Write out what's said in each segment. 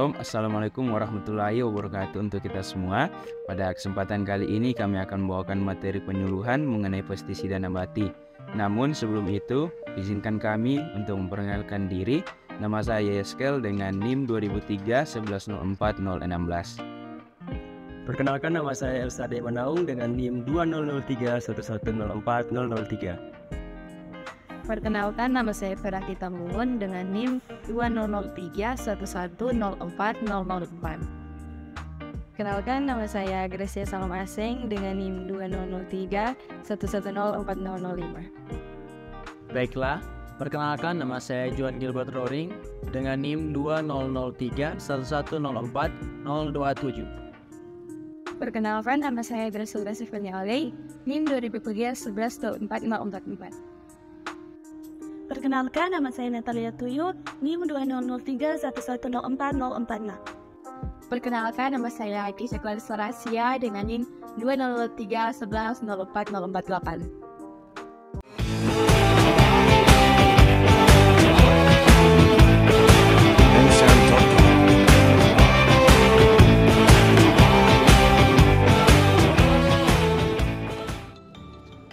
Shalom, Assalamualaikum warahmatullahi wabarakatuh untuk kita semua. Pada kesempatan kali ini kami akan membawakan materi penyuluhan mengenai pestisida nabati. Namun sebelum itu, izinkan kami untuk memperkenalkan diri. Nama saya Yeskel dengan NIM 2003 1104 016. Perkenalkan, nama saya Elsa De Manaung dengan NIM 2003 1104 003. Perkenalkan, nama saya Ferati Tambuhun dengan NIM 2003 1104 004. Kenalkan, nama saya Gracia Salam Aseng dengan NIM 2003 1104 005. Baiklah, perkenalkan, nama saya Juan Gilbert Roring dengan NIM 2003 1104 027. Perkenalkan, nama saya Gracia Sifanyale, NIM 2003 1104 044. Perkenalkan, nama saya Natalia Tuyu, NIM 2003 1104 046. Perkenalkan, nama saya Aiki Seklar Sarasia dengan NIM 2003 11 04 048.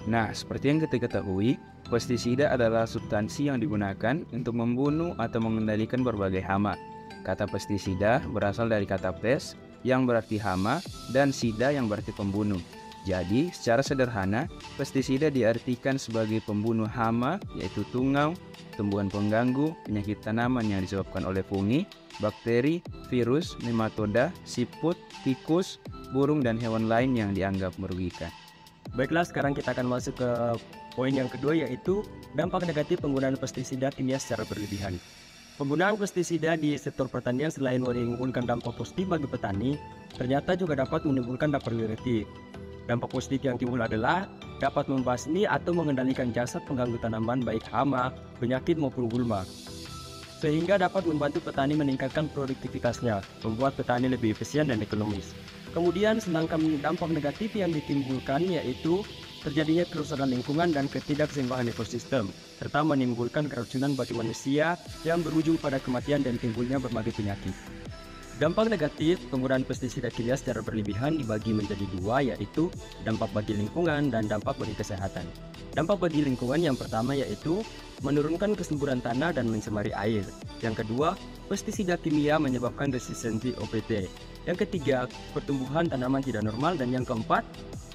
Nah, seperti yang kita ketahui, pestisida adalah substansi yang digunakan untuk membunuh atau mengendalikan berbagai hama. Kata pestisida berasal dari kata pes yang berarti hama dan sida yang berarti pembunuh. Jadi, secara sederhana, pestisida diartikan sebagai pembunuh hama, yaitu tungau, tumbuhan pengganggu, penyakit tanaman yang disebabkan oleh fungi, bakteri, virus, nematoda, siput, tikus, burung, dan hewan lain yang dianggap merugikan. Baiklah, sekarang kita akan masuk ke poin yang kedua, yaitu dampak negatif penggunaan pestisida kimia secara berlebihan. Penggunaan pestisida di sektor pertanian selain menimbulkan dampak positif bagi petani, ternyata juga dapat menimbulkan dampak negatif. Dampak positif yang timbul adalah dapat membasmi atau mengendalikan jasad pengganggu tanaman baik hama, penyakit maupun gulma, sehingga dapat membantu petani meningkatkan produktivitasnya, membuat petani lebih efisien dan ekonomis. Kemudian sedangkan dampak negatif yang ditimbulkan yaitu terjadinya kerusakan lingkungan dan ketidakseimbangan ekosistem, serta menimbulkan keracunan bagi manusia yang berujung pada kematian dan timbulnya berbagai penyakit. Dampak negatif penggunaan pestisida kimia secara berlebihan dibagi menjadi dua, yaitu dampak bagi lingkungan dan dampak bagi kesehatan. Dampak bagi lingkungan yang pertama yaitu menurunkan kesuburan tanah dan mencemari air. Yang kedua, pestisida kimia menyebabkan resistensi OPT. Yang ketiga, pertumbuhan tanaman tidak normal. Dan yang keempat,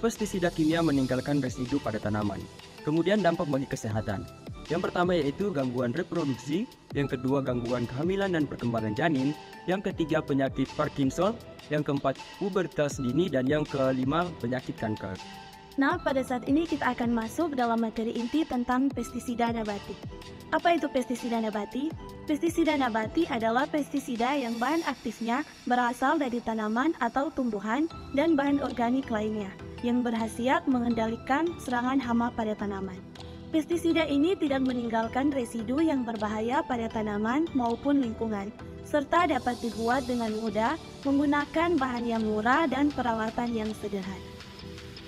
pestisida kimia meninggalkan residu pada tanaman. Kemudian dampak bagi kesehatan. Yang pertama yaitu gangguan reproduksi, yang kedua gangguan kehamilan dan perkembangan janin, yang ketiga penyakit Parkinson, yang keempat pubertas dini, dan yang kelima penyakit kanker. Nah, pada saat ini kita akan masuk dalam materi inti tentang pestisida nabati. Apa itu pestisida nabati? Pestisida nabati adalah pestisida yang bahan aktifnya berasal dari tanaman atau tumbuhan dan bahan organik lainnya yang berkhasiat mengendalikan serangan hama pada tanaman. Pestisida ini tidak meninggalkan residu yang berbahaya pada tanaman maupun lingkungan, serta dapat dibuat dengan mudah menggunakan bahan yang murah dan peralatan yang sederhana.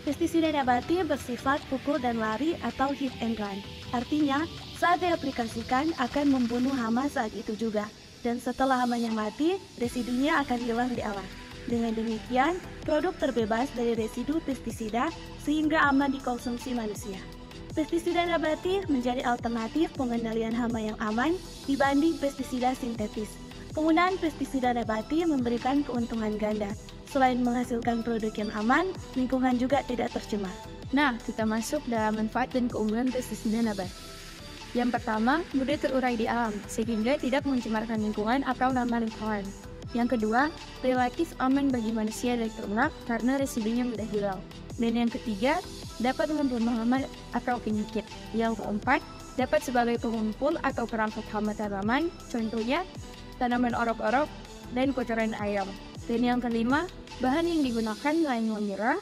Pestisida nabati bersifat pukul dan lari atau hit and run. Artinya, saat diaplikasikan akan membunuh hama saat itu juga. Dan setelah hamanya mati, residunya akan hilang di alam. Dengan demikian, produk terbebas dari residu pestisida sehingga aman dikonsumsi manusia. Pestisida nabati menjadi alternatif pengendalian hama yang aman dibanding pestisida sintetis. Penggunaan pestisida nabati memberikan keuntungan ganda. Selain menghasilkan produk yang aman, lingkungan juga tidak tercemar. Nah, kita masuk dalam manfaat dan keunggulan pestisida nabati. Yang pertama, mudah terurai di alam, sehingga tidak mencemarkan lingkungan atau ramah lingkungan. Yang kedua, relatif aman bagi manusia dan ternak karena residunya mudah hilang. Dan yang ketiga, dapat membunuh hama atau penyakit. Yang keempat, dapat sebagai pengumpul atau perangkap hama tanaman, contohnya tanaman orok-orok dan kotoran ayam. Dan yang kelima, bahan yang digunakan lain murah,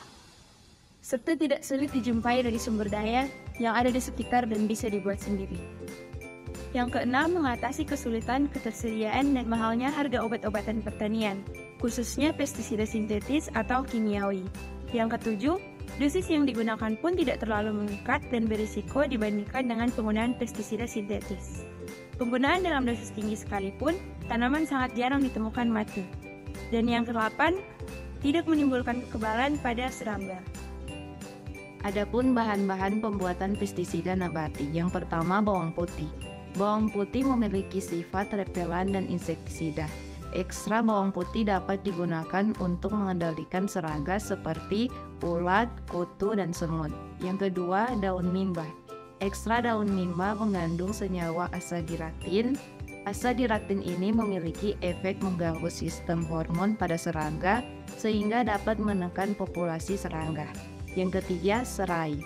serta tidak sulit dijumpai dari sumber daya yang ada di sekitar dan bisa dibuat sendiri. Yang keenam, mengatasi kesulitan ketersediaan dan mahalnya harga obat-obatan pertanian, khususnya pestisida sintetis atau kimiawi. Yang ketujuh, dosis yang digunakan pun tidak terlalu mengikat dan berisiko dibandingkan dengan penggunaan pestisida sintetis. Penggunaan dalam dosis tinggi sekalipun tanaman sangat jarang ditemukan mati. Dan yang ke-8, tidak menimbulkan kekebalan pada serangga. Adapun bahan-bahan pembuatan pestisida nabati, yang pertama bawang putih. Bawang putih memiliki sifat repelan dan insektisida. Ekstra bawang putih dapat digunakan untuk mengendalikan serangga seperti ulat, kutu, dan semut. Yang kedua, daun mimba. Ekstra daun mimba mengandung senyawa asadiratin. Asadiratin ini memiliki efek mengganggu sistem hormon pada serangga sehingga dapat menekan populasi serangga. Yang ketiga, serai.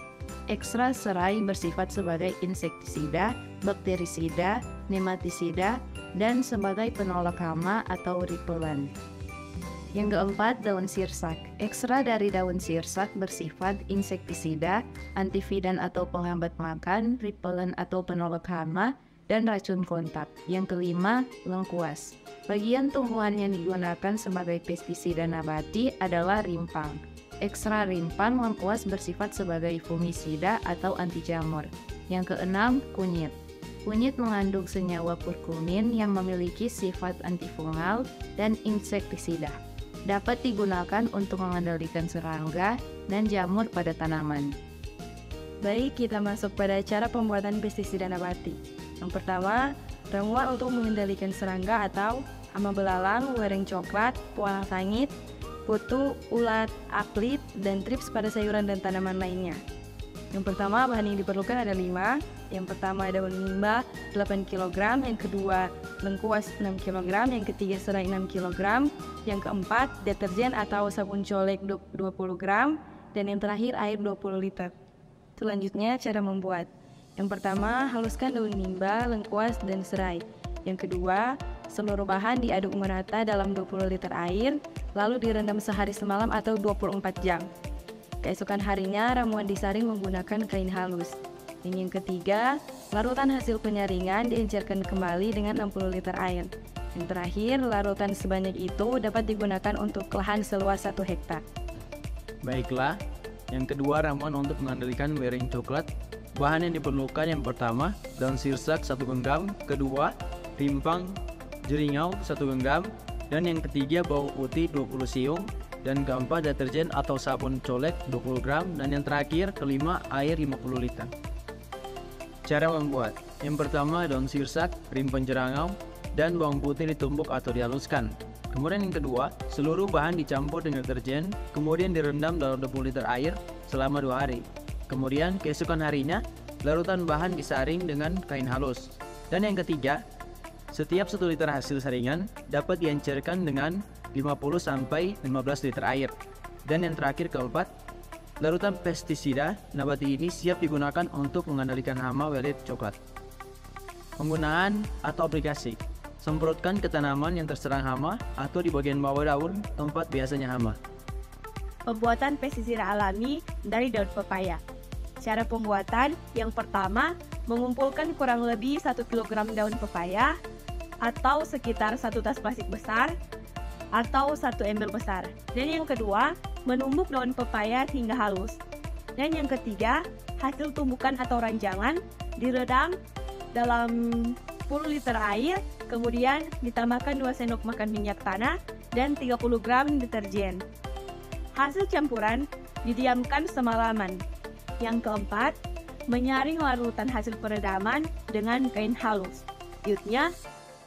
Ekstra serai bersifat sebagai insektisida, bakterisida, nematisida, dan sebagai penolak hama atau repellent. Yang keempat, daun sirsak. Ekstra dari daun sirsak bersifat insektisida, antividan atau penghambat makan, repellent atau penolak hama, dan racun kontak. Yang kelima, lengkuas. Bagian tumbuhan yang digunakan sebagai pestisida nabati adalah rimpang. Ekstra rimpang lengkuas bersifat sebagai fungisida atau anti jamur. Yang keenam, kunyit. Kunyit mengandung senyawa kurkumin yang memiliki sifat antifungal dan insektisida. Dapat digunakan untuk mengendalikan serangga dan jamur pada tanaman. Baik, kita masuk pada cara pembuatan pestisida nabati. Yang pertama, ramuan untuk mengendalikan serangga atau hama belalang, wereng coklat, pewalang sangit, kutu, ulat, aplit, dan trips pada sayuran dan tanaman lainnya. Yang pertama, bahan yang diperlukan ada 5. Yang pertama, daun mimba 8 kg, yang kedua, lengkuas 6 kg, yang ketiga, serai 6 kg, yang keempat, deterjen atau sabun colek 20 gram, dan yang terakhir, air 20 liter. Selanjutnya, cara membuat. Yang pertama, haluskan daun mimba, lengkuas, dan serai. Yang kedua, seluruh bahan diaduk merata dalam 20 liter air, lalu direndam sehari semalam atau 24 jam. Keesokan harinya, ramuan disaring menggunakan kain halus. Dan yang ketiga, larutan hasil penyaringan diencerkan kembali dengan 60 liter air. Yang terakhir, larutan sebanyak itu dapat digunakan untuk lahan seluas 1 hektar. Baiklah, yang kedua ramuan untuk mengendalikan wereng coklat. Bahan yang diperlukan yang pertama, daun sirsak 1 genggam, kedua, rimpang jeringau 1 genggam, dan yang ketiga bawang putih 20 siung, dan keempat deterjen atau sabun colek 20 gram, dan yang terakhir kelima air 50 liter. Cara membuat. Yang pertama, daun sirsak, rimpang jerangau, dan bawang putih ditumbuk atau dihaluskan. Kemudian yang kedua, seluruh bahan dicampur dengan deterjen, kemudian direndam dalam 20 liter air selama 2 hari. Kemudian keesokan harinya, larutan bahan disaring dengan kain halus. Dan yang ketiga, setiap 1 liter hasil saringan dapat diencerkan dengan 50-15 liter air. Dan yang terakhir keempat, larutan pestisida nabati ini siap digunakan untuk mengendalikan hama wereng coklat. Penggunaan atau aplikasi. Semprotkan ke tanaman yang terserang hama atau di bagian bawah daun tempat biasanya hama. Pembuatan pestisida alami dari daun pepaya. Cara pembuatan yang pertama, mengumpulkan kurang lebih 1 kg daun pepaya atau sekitar 1 tas plastik besar atau 1 ember besar. Dan yang kedua, menumbuk daun pepaya hingga halus. Dan yang ketiga, hasil tumbukan atau ranjangan diredam dalam 10 liter air, kemudian ditambahkan 2 sendok makan minyak tanah dan 30 gram deterjen. Hasil campuran didiamkan semalaman. Yang keempat, menyaring larutan hasil peredaman dengan kain halus. Selanjutnya,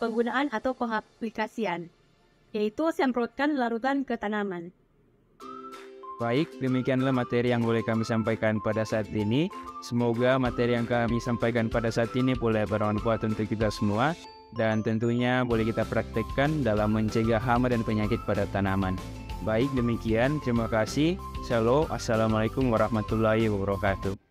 penggunaan atau pengaplikasian, yaitu semprotkan larutan ke tanaman. Baik, demikianlah materi yang boleh kami sampaikan pada saat ini. Semoga materi yang kami sampaikan pada saat ini boleh bermanfaat untuk kita semua, dan tentunya boleh kita praktekkan dalam mencegah hama dan penyakit pada tanaman. Baik, demikian. Terima kasih. Shalom. Assalamualaikum warahmatullahi wabarakatuh.